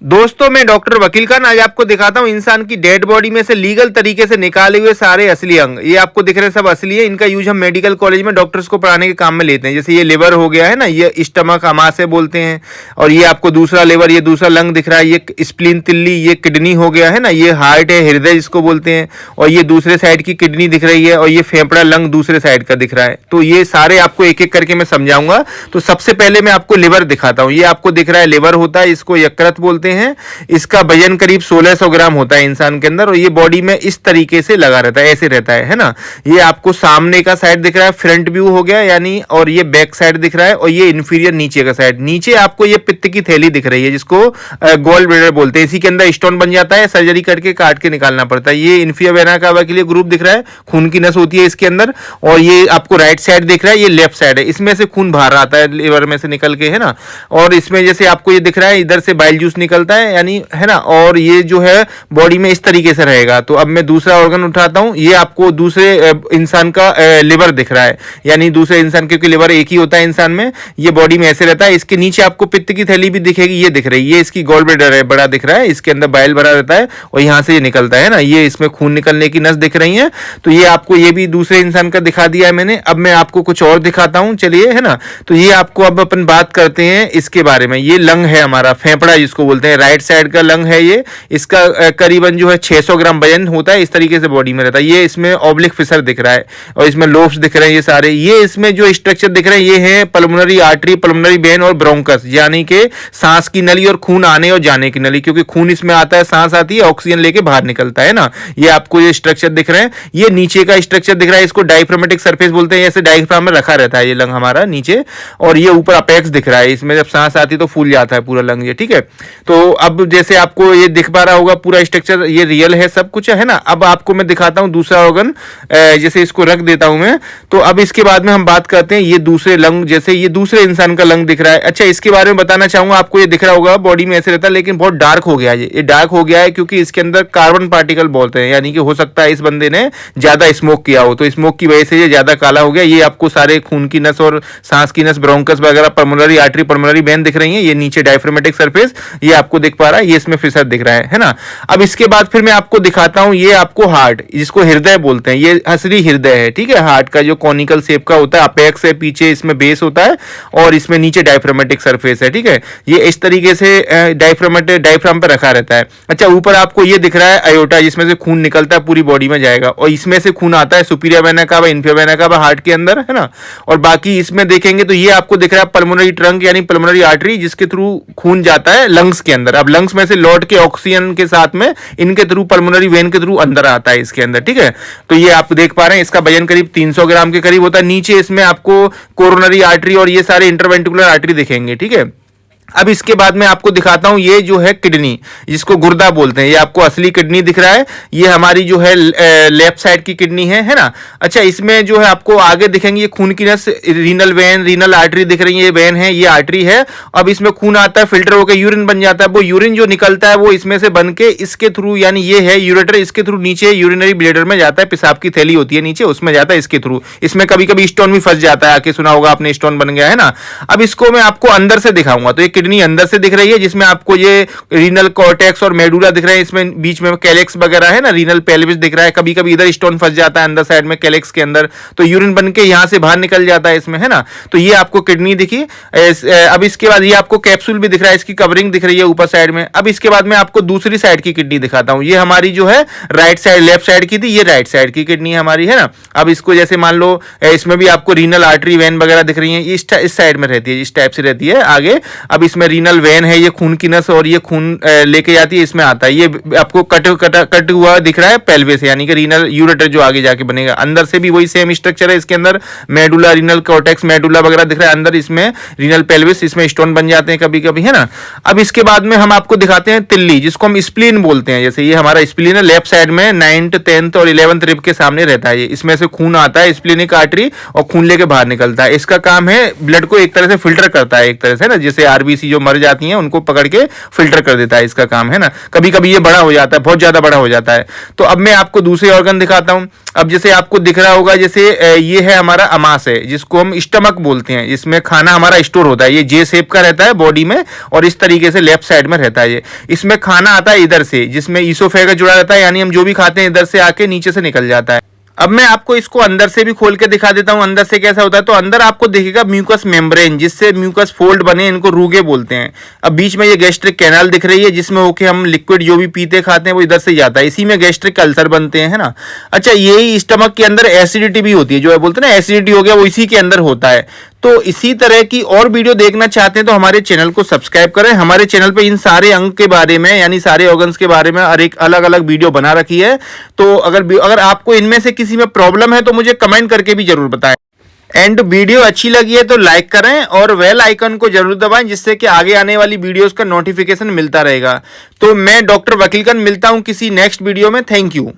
दोस्तों मैं डॉक्टर वकील खान आज आपको दिखाता हूँ इंसान की डेड बॉडी में से लीगल तरीके से निकाले हुए सारे असली अंग। ये आपको दिख रहे हैं सब असली है। इनका यूज हम मेडिकल कॉलेज में डॉक्टर्स को पढ़ाने के काम में लेते हैं। जैसे ये लिवर हो गया है ना, ये स्टमक अमाशय बोलते हैं। और ये आपको दूसरा लिवर, ये दूसरा लंग दिख रहा है, ये स्प्लीन तिल्ली, ये किडनी हो गया है ना, ये हार्ट है, हृदय जिसको बोलते हैं। और ये दूसरे साइड की किडनी दिख रही है, और ये फेफड़ा लंग दूसरे साइड का दिख रहा है। तो ये सारे आपको एक एक करके मैं समझाऊंगा। तो सबसे पहले मैं आपको लिवर दिखाता हूँ। ये आपको दिख रहा है लिवर होता है, इसको यकृत बोलते हैं। इसका वजन करीब 1600 ग्राम होता है इंसान के अंदर, और ये बॉडी में इस तरीके से लगा रहता है, ऐसे रहता है ना। ये आपको सामने का साइड दिख रहा है, फ्रंट व्यू हो गया यानी, और ये बैक साइड दिख रहा है, और ये इंफीरियर नीचे का साइड। नीचे आपको ये पित्त की थैली दिख रही है, जिसको गोल ब्लैडर बोलते हैं। इसी के अंदर स्टोन बन जाता है, सर्जरी करके काट के निकालना पड़ता है। ये इंफीरियर वेना कावा के लिए ग्रुप दिख रहा है, खून की नस होती है इसके अंदर। और ये आपको राइट साइड दिख रहा है, ये लेफ्ट साइड है, इसमें से खून बाहर आता है लिवर में से निकल के, है ना। और इसमें जैसे आपको ये दिख रहा है, इधर से बाइल जूस निकलता है यानी, है ना। और ये जो है बॉडी में इस तरीके से रहेगा। तो अब मैं दूसरा ऑर्गन उठाता हूं। ये आपको दूसरे इंसान का लिवर दिख रहा है, यानी दूसरे इंसान, क्योंकि लिवर एक ही होता है इंसान में। ये बॉडी में ऐसे रहता है। इसके नीचे आपको पित्त की थैली भी दिखेगी, ये दिख रही है, ये इसकी गॉल ब्लैडर है, बड़ा दिख रहा है। इसके अंदर बाइल भरा रहता है और यहां से ये निकलता है ना, ये इसमें खून निकलने की नस दिख रही है। तो ये आपको, ये भी दूसरे इंसान का दिखा दिया है मैंने। अब मैं आपको कुछ और दिखाता हूं, चलिए, है ना। तो ये आपको अब अपन बात करते हैं इसके बारे में। ये लंग है हमारा, फेफड़ा जिसको बोलते हैं, राइट साइड का लंग है ये। इसका करीबन जो है 600 ग्राम वजन होता है, इस तरीके से बॉडी में रहता है। ये इसमें ऑब्लिक फिशर दिख रहा है, और इसमें लोब्स दिख रहे हैं ये सारे। ये इसमें जो स्ट्रक्चर दिख रहे हैं, ये है पल्मोनरी आर्टरी, पल्मोनरी वेन और ब्रोंकस, यानी कि सांस की नली और खून आने और जाने की नली। क्योंकि खून इसमें आता है, सांस आती है, ऑक्सीजन लेके बाहर निकलता है ना। ये आपको ये स्ट्रक्चर दिख रहे हैं। ये नीचे का स्ट्रक्चर दिख रहा है, इसको डायफ्रामेटिक सरफेस बोलते हैं। ऐसे डायफ्राम में रखा रहता है ये लंग हमारा नीचे। और ये ऊपर अपेक्स दिख रहा है, इसमें जब सांस आती है तो फूल जाता है पूरा लंग, ये ठीक है। तो अब जैसे आपको ये दिख पा रहा होगा पूरा स्ट्रक्चर, ये रियल है, सब कुछ है ना। अब आपको मैं दिखाता हूं दूसरा ऑर्गन, जैसे इसको रख देता हूं मैं। तो अब इसके बाद में हम बात करते हैं ये दूसरे लंग, जैसे ये दूसरे इंसान का लंग दिख रहा है। अच्छा, इसके बारे में बताना चाहूंगा आपको। ये दिख रहा होगा बॉडी में ऐसे रहता है, लेकिन बहुत डार्क हो गया ये डार्क हो गया है क्योंकि इसके अंदर कार्बन पार्टिकल बोलते हैं, यानी कि हो सकता है इस बंदे ने ज्यादा स्मोक किया हो, तो स्मोक की वजह से ये ज्यादा काला हो गया। ये आपको सारे खून की नस और सांस की नस, ब्रोंकस वगैरह, पल्मोनरी आर्टरी, पल्मोनरी वेन दिख रही है। ये नीचे डायफ्रामेटिक सरफेस ये आपको दिख पा रहा है, ये इसमें फिशर दिख रहा है ना। अब इसके बाद फिर मैं आपको दिखाता हूं, ये आपको हार्ट, जिसको हृदय बोलते हैं, ये असली हृदय है, ठीक है। हार्ट का जो कॉनिकल शेप का होता है, अपेक्स है, पीछे इसमें बेस होता है, और इसमें नीचे डायफ्रामेटिक सरफेस है, ठीक है। ये इस तरीके से डायफ्राम पे रखा रहता है। अच्छा, ऊपर आपको ये दिख रहा है अयोटा, जिसमें से खून निकलता है, पूरी बॉडी में जाएगा, और इसमें से खून आता है superior vena cava, inferior vena cava heart के अंदर, है ना। और बाकी इसमें देखेंगे तो ये आपको दिख रहा है पल्मोनरी ट्रंक, यानी पल्मोनरी आर्टरी, जिसके थ्रू खून जाता है लंग्स के अंदर। अब लंग्स में से लौट के ऑक्सीजन के साथ में इनके थ्रू, पल्मोनरी वेन के थ्रू अंदर आता है इसके अंदर, ठीक है। तो ये आप देख पा रहे हैं, इसका वजन करीब 300 ग्राम के करीब होता है। नीचे इसमें आपको कोरोनरी आर्टरी और ये सारे इंटरवेंट्रिकुलर आर्टरी दिखेंगे, ठीक है। अब इसके बाद मैं आपको दिखाता हूं, ये जो है किडनी, जिसको गुर्दा बोलते हैं, ये आपको असली किडनी दिख रहा है। ये हमारी जो है लेफ्ट साइड की किडनी है ना। अच्छा, इसमें जो है आपको आगे दिखेंगे ये खून की नस, रीनल वेन, रीनल आर्टरी दिख रही है, ये वेन है, ये आर्टरी है। अब इसमें खून आता है, फिल्टर होकर यूरिन बन जाता है। वो यूरिन जो निकलता है वो इसमें से बन के इसके थ्रू, यानी ये है यूरेटर, इसके थ्रू नीचे यूरिनरी ब्लेडर में जाता है, पेशाब की थैली होती है नीचे, उसमें जाता है इसके थ्रू। इसमें कभी कभी स्टोन भी फंस जाता है, आके सुना होगा आपने, स्टोन बन गया है ना। अब इसको मैं आपको अंदर से दिखाऊंगा। तो किडनी अंदर से दिख रही है, जिसमें आपको ये रीनल कॉर्टेक्स और मेडुला दिख रहे हैं, इसमें बीच में कैलेक्स वगैरह है ना, रीनल पेल्विस दिख रहा है। कभी कभी इधर स्टोन फंस जाता है अंदर साइड में कैलेक्स के अंदर, तो यूरिन बन के यहां से बाहर निकल जाता है इसमें, है ना। तो ये आपको किडनी दिखी। अब इसके बाद ये आपको कैप्सूल भी दिख रहा है, इसकी कवरिंग दिख रही है ऊपर साइड में। अब इसके बाद मैं आपको दूसरी साइड की किडनी दिखाता हूं। ये हमारी जो है राइट साइड, लेफ्ट साइड की थी, ये राइट साइड की किडनी हमारी, है ना। अब इसको जैसे मान लो, इसमें भी आपको रीनल आर्टरी वेन वगैरह दिख रही है, इस साइड में रहती है, इस टाइप से रहती है आगे। अब इसमें रीनल वेन है, ये खून की नस, और ये खून लेके जाती है, इसमें आता है। ये आपको कट हुआ दिख रहा है पेल्विस, यानी कि रीनल यूरेटर जो आगे जाके बनेगा। अंदर से भी वही सेम स्ट्रक्चर है, इसके अंदर मेडुला, रीनल कॉर्टेक्स, मेडुला वगैरह दिख रहा है अंदर, इसमें रीनल पेल्विस, इसमें स्टोन बन जाते हैं कभी कभी, है ना। अब इसके बाद में हम आपको दिखाते हैं तिल्ली, जिसको हम स्प्लीन बोलते हैं। जैसे ये हमारा स्प्लीन है, लेफ्ट साइड में 9th 10th और 11th रिब के सामने रहता है। इसमें से खून आता है, स्प्लीनिक आर्टरी, और खून लेके बाहर निकलता है। इसका काम है ब्लड को एक तरह से फिल्टर करता है, एक तरह से ना, जैसे आरबीसी सी जो मर जाती हैं उनको पकड़ के फिल्टर कर देता है, इसका काम है ना। कभी कभी ये बड़ा हो जाता है, बहुत ज्यादा बड़ा हो जाता है। तो अब मैं आपको दूसरे ऑर्गन दिखाता हूँ। अब जैसे आपको दिख रहा होगा, जैसे ये है हमारा अमाशय, जिसको हम स्टमक बोलते हैं, जिसमें खाना हमारा स्टोर होता है। ये जे शेप का रहता है बॉडी में और इस तरीके से लेफ्ट साइड में रहता है। ये इसमें खाना आता है इधर से, जिसमें ईसोफेगस जुड़ा रहता है, यानी हम जो भी खाते हैं इधर से आके नीचे से निकल जाता है। अब मैं आपको इसको अंदर से भी खोल के दिखा देता हूं, अंदर से कैसा होता है। तो अंदर आपको दिखेगा म्यूकस मेम्ब्रेन, जिससे म्यूकस फोल्ड बने, इनको रूगे बोलते हैं। अब बीच में ये गैस्ट्रिक कैनाल दिख रही है, जिसमें होके हम लिक्विड जो भी पीते खाते हैं वो इधर से जाता है, इसी में गैस्ट्रिक अल्सर बनते हैं, है ना। अच्छा, यही स्टमक के अंदर एसिडिटी भी होती है, जो है बोलते हैं ना एसिडिटी हो गया, वो इसी के अंदर होता है। तो इसी तरह की और वीडियो देखना चाहते हैं तो हमारे चैनल को सब्सक्राइब करें। हमारे चैनल पे इन सारे अंग के बारे में, यानी सारे ऑर्गन्स के बारे में हर एक अलग अलग वीडियो बना रखी है। तो अगर आपको इनमें से किसी में प्रॉब्लम है तो मुझे कमेंट करके भी जरूर बताएं। एंड वीडियो अच्छी लगी है तो लाइक करें और बेल आइकन को जरूर दबाएं, जिससे कि आगे आने वाली वीडियोस का नोटिफिकेशन मिलता रहेगा। तो मैं डॉक्टर वकील खान मिलता हूं किसी नेक्स्ट वीडियो में। Thank you.